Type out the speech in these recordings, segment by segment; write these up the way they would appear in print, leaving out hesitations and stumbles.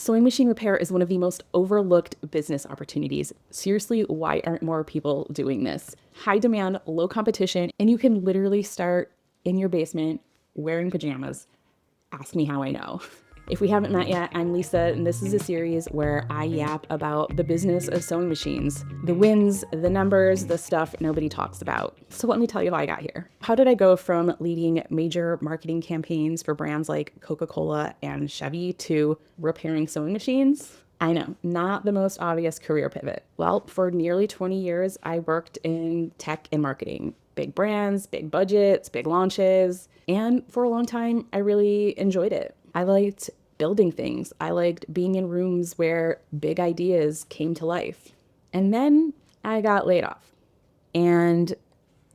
Sewing machine repair is one of the most overlooked business opportunities. Seriously, why aren't more people doing this? High demand, low competition, and you can literally start in your basement wearing pajamas. Ask me how I know. If we haven't met yet, I'm Lisa, and this is a series where I yap about the business of sewing machines, the wins, the numbers, the stuff nobody talks about. So let me tell you how I got here. How did I go from leading major marketing campaigns for brands like Coca-Cola and Chevy to repairing sewing machines? I know, not the most obvious career pivot. Well, for nearly 20 years, I worked in tech and marketing. Big brands, big budgets, big launches. And for a long time, I really enjoyed it. I liked building things. I liked being in rooms where big ideas came to life. And then I got laid off. And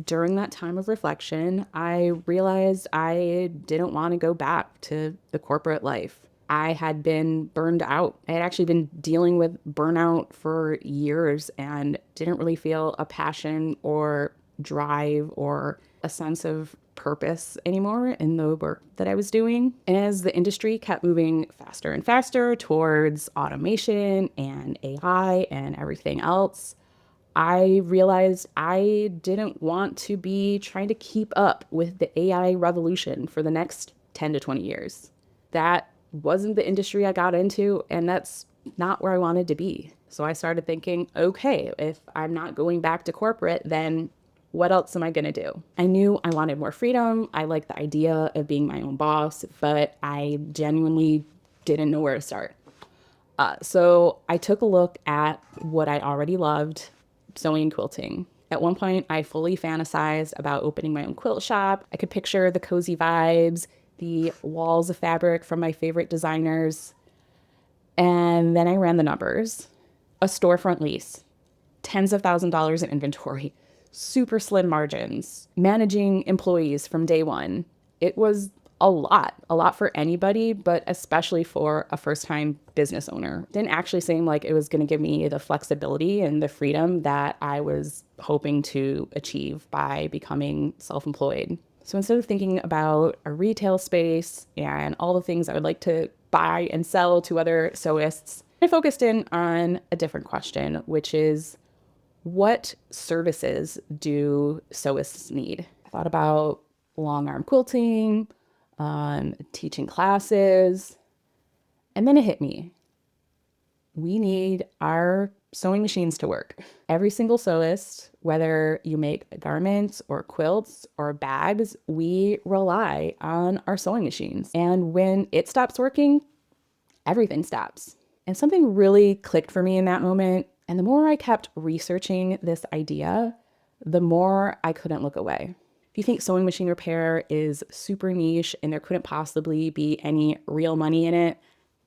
during that time of reflection, I realized I didn't want to go back to the corporate life. I had been burned out. I had actually been dealing with burnout for years and didn't really feel a passion or drive or a sense of purpose anymore in the work that I was doing. And as the industry kept moving faster and faster towards automation and AI and everything else, I realized I didn't want to be trying to keep up with the AI revolution for the next 10 to 20 years. That wasn't the industry I got into, and that's not where I wanted to be. So I started thinking, okay, if I'm not going back to corporate, then what else am I going to do? I knew I wanted more freedom. I liked the idea of being my own boss, but I genuinely didn't know where to start. So I took a look at what I already loved, sewing and quilting. At one point, I fully fantasized about opening my own quilt shop. I could picture the cozy vibes, the walls of fabric from my favorite designers. And then I ran the numbers. A storefront lease, tens of thousands of dollars in inventory, super slim margins, managing employees from day one. It was a lot for anybody, but especially for a first-time business owner. Didn't actually seem like it was going to give me the flexibility and the freedom that I was hoping to achieve by becoming self-employed. So instead of thinking about a retail space and all the things I would like to buy and sell to other sewists, I focused in on a different question, which is, what services do sewists need? I thought about long arm quilting, teaching classes, and then it hit me. We need our sewing machines to work. Every single sewist, whether you make garments or quilts or bags, we rely on our sewing machines. And when it stops working, everything stops. And something really clicked for me in that moment. And the more I kept researching this idea, the more I couldn't look away. If you think sewing machine repair is super niche and there couldn't possibly be any real money in it,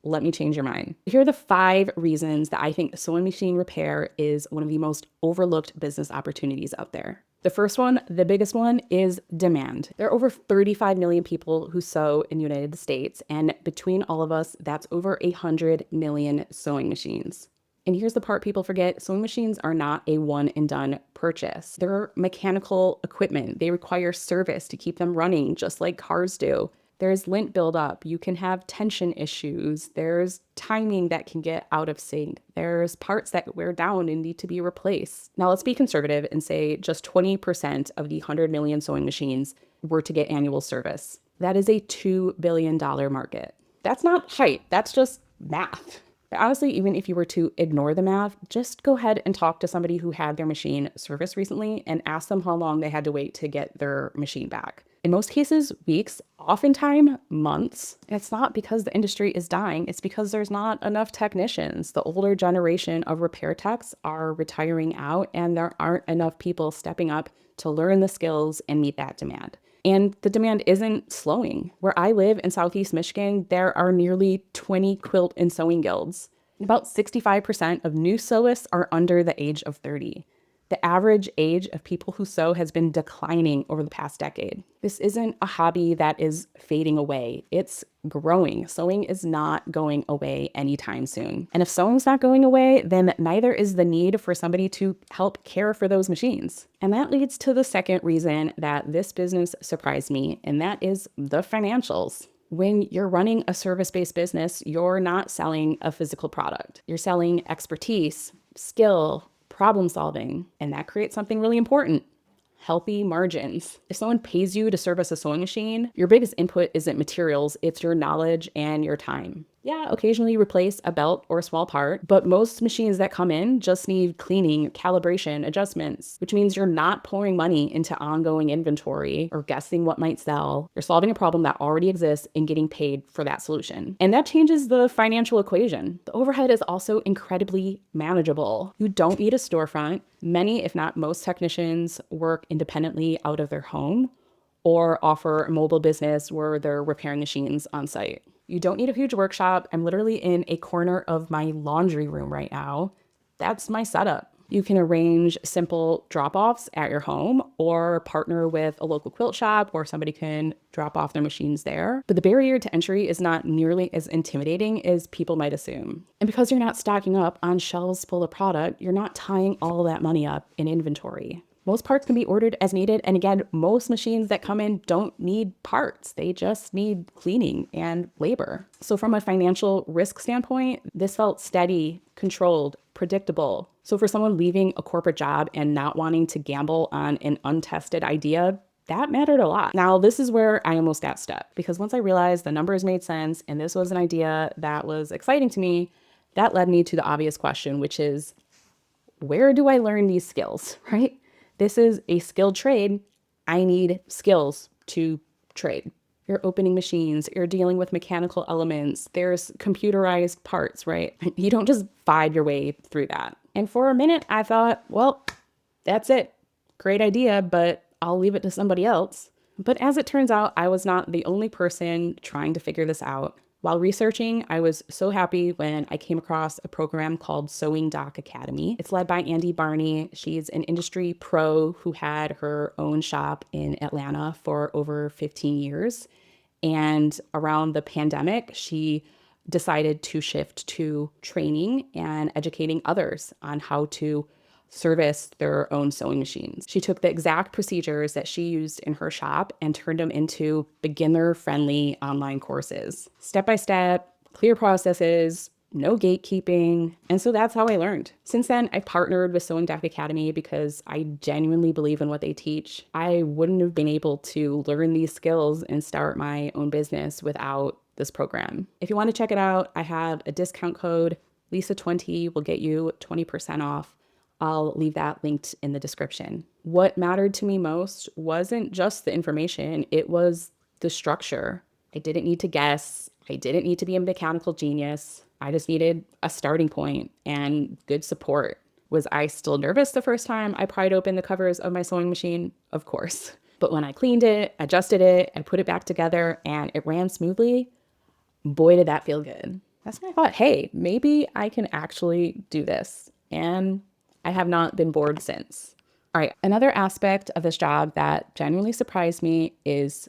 let me change your mind. Here are the 5 reasons that I think sewing machine repair is one of the most overlooked business opportunities out there. The first one, the biggest one, is demand. There are over 35 million people who sew in the United States, and between all of us, that's over 100 million sewing machines. And here's the part people forget. Sewing machines are not a one and done purchase. They're mechanical equipment. They require service to keep them running, just like cars do. There's lint buildup. You can have tension issues. There's timing that can get out of sync. There's parts that wear down and need to be replaced. Now let's be conservative and say just 20% of the 100 million sewing machines were to get annual service. That is a $2 billion market. That's not hype. That's just math. Honestly, even if you were to ignore the math, just go ahead and talk to somebody who had their machine serviced recently and ask them how long they had to wait to get their machine back. In most cases, weeks, oftentimes months. And it's not because the industry is dying, it's because there's not enough technicians. The older generation of repair techs are retiring out, and there aren't enough people stepping up to learn the skills and meet that demand. And the demand isn't slowing. Where I live in Southeast Michigan, there are nearly 20 quilt and sewing guilds. About 65% of new sewists are under the age of 30. The average age of people who sew has been declining over the past decade. This isn't a hobby that is fading away. It's growing. Sewing is not going away anytime soon. And if sewing's not going away, then neither is the need for somebody to help care for those machines. And that leads to the second reason that this business surprised me, and that is the financials. When you're running a service-based business, you're not selling a physical product. You're selling expertise, skill, problem solving, and that creates something really important: healthy margins. If someone pays you to service a sewing machine, your biggest input isn't materials, it's your knowledge and your time. Yeah, occasionally replace a belt or a small part, but most machines that come in just need cleaning, calibration, adjustments, which means you're not pouring money into ongoing inventory or guessing what might sell. You're solving a problem that already exists and getting paid for that solution. And that changes the financial equation. The overhead is also incredibly manageable. You don't need a storefront. Many, if not most, technicians work independently out of their home or offer a mobile business where they're repairing machines on site. You don't need a huge workshop. I'm literally in a corner of my laundry room right now. That's my setup. You can arrange simple drop-offs at your home or partner with a local quilt shop where somebody can drop off their machines there. But the barrier to entry is not nearly as intimidating as people might assume. And because you're not stocking up on shelves full of product, you're not tying all that money up in inventory. Most parts can be ordered as needed. And again, most machines that come in don't need parts. They just need cleaning and labor. So from a financial risk standpoint, this felt steady, controlled, predictable. So for someone leaving a corporate job and not wanting to gamble on an untested idea, that mattered a lot. Now, this is where I almost got stuck, because once I realized the numbers made sense and this was an idea that was exciting to me, that led me to the obvious question, which is, where do I learn these skills, right? This is a skilled trade. I need skills to trade. You're opening machines, you're dealing with mechanical elements, there's computerized parts, right? You don't just find your way through that. And for a minute, I thought, well, that's it. Great idea, but I'll leave it to somebody else. But as it turns out, I was not the only person trying to figure this out. While researching, I was so happy when I came across a program called Sewing Doc Academy. It's led by Andy Barney. She's an industry pro who had her own shop in Atlanta for over 15 years. And around the pandemic, she decided to shift to training and educating others on how to service their own sewing machines. She took the exact procedures that she used in her shop and turned them into beginner-friendly online courses. Step-by-step, clear processes, no gatekeeping. And so that's how I learned. Since then, I've partnered with Sewing Doc Academy because I genuinely believe in what they teach. I wouldn't have been able to learn these skills and start my own business without this program. If you want to check it out, I have a discount code. Lisa20 will get you 20% off. I'll leave that linked in the description. What mattered to me most wasn't just the information, it was the structure. I didn't need to guess. I didn't need to be a mechanical genius. I just needed a starting point and good support. Was I still nervous the first time I pried open the covers of my sewing machine? Of course. But when I cleaned it, adjusted it, and put it back together and it ran smoothly, boy, did that feel good. That's when I thought, hey, maybe I can actually do this. And I have not been bored since. All right, another aspect of this job that genuinely surprised me is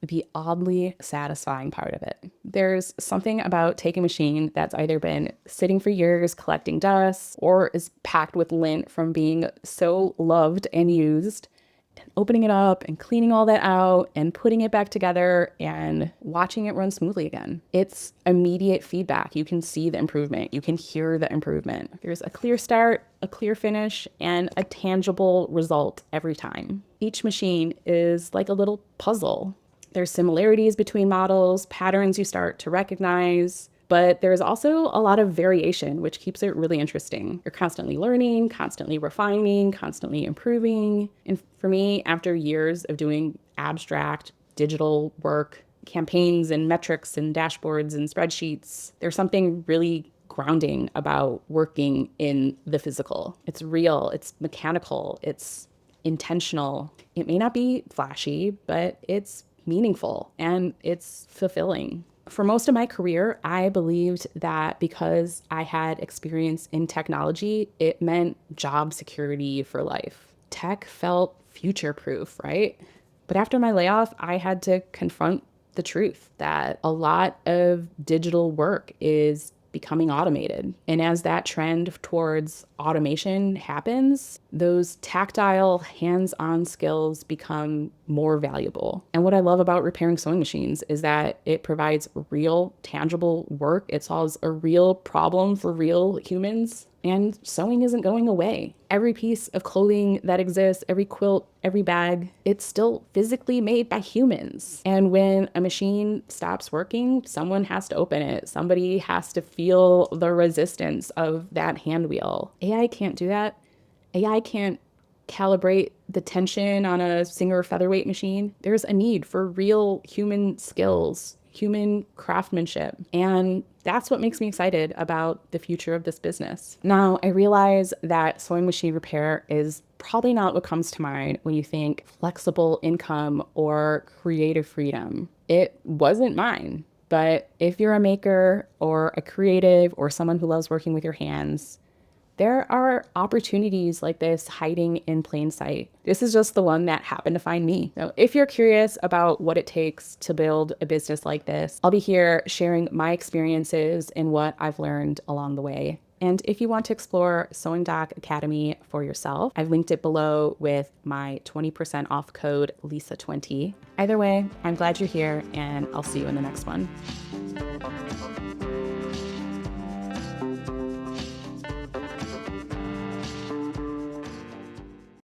the oddly satisfying part of it. There's something about taking a machine that's either been sitting for years collecting dust or is packed with lint from being so loved and used, and opening it up and cleaning all that out and putting it back together and watching it run smoothly again. It's immediate feedback. You can see the improvement. You can hear the improvement. There's a clear start, a clear finish, and a tangible result every time. Each machine is like a little puzzle. There's similarities between models, patterns you start to recognize, but there's also a lot of variation, which keeps it really interesting. You're constantly learning, constantly refining, constantly improving. And for me, after years of doing abstract digital work, campaigns and metrics and dashboards and spreadsheets, there's something really grounding about working in the physical. It's real, it's mechanical, it's intentional. It may not be flashy, but it's meaningful and it's fulfilling. For most of my career, I believed that because I had experience in technology, it meant job security for life. Tech felt future-proof, right? But after my layoff, I had to confront the truth that a lot of digital work is becoming automated. And as that trend towards automation happens, those tactile, hands-on skills become more valuable. And what I love about repairing sewing machines is that it provides real, tangible work. It solves a real problem for real humans. And sewing isn't going away. Every piece of clothing that exists, every quilt, every bag, it's still physically made by humans. And when a machine stops working, someone has to open it. Somebody has to feel the resistance of that hand wheel. AI can't do that. AI can't calibrate the tension on a Singer featherweight machine. There's a need for real human skills, human craftsmanship. And that's what makes me excited about the future of this business. Now, I realize that sewing machine repair is probably not what comes to mind when you think flexible income or creative freedom. It wasn't mine. But if you're a maker or a creative or someone who loves working with your hands, there are opportunities like this hiding in plain sight. This is just the one that happened to find me. So if you're curious about what it takes to build a business like this, I'll be here sharing my experiences and what I've learned along the way. And if you want to explore Sewing Doc Academy for yourself, I've linked it below with my 20% off code Lisa20. Either way, I'm glad you're here, and I'll see you in the next one.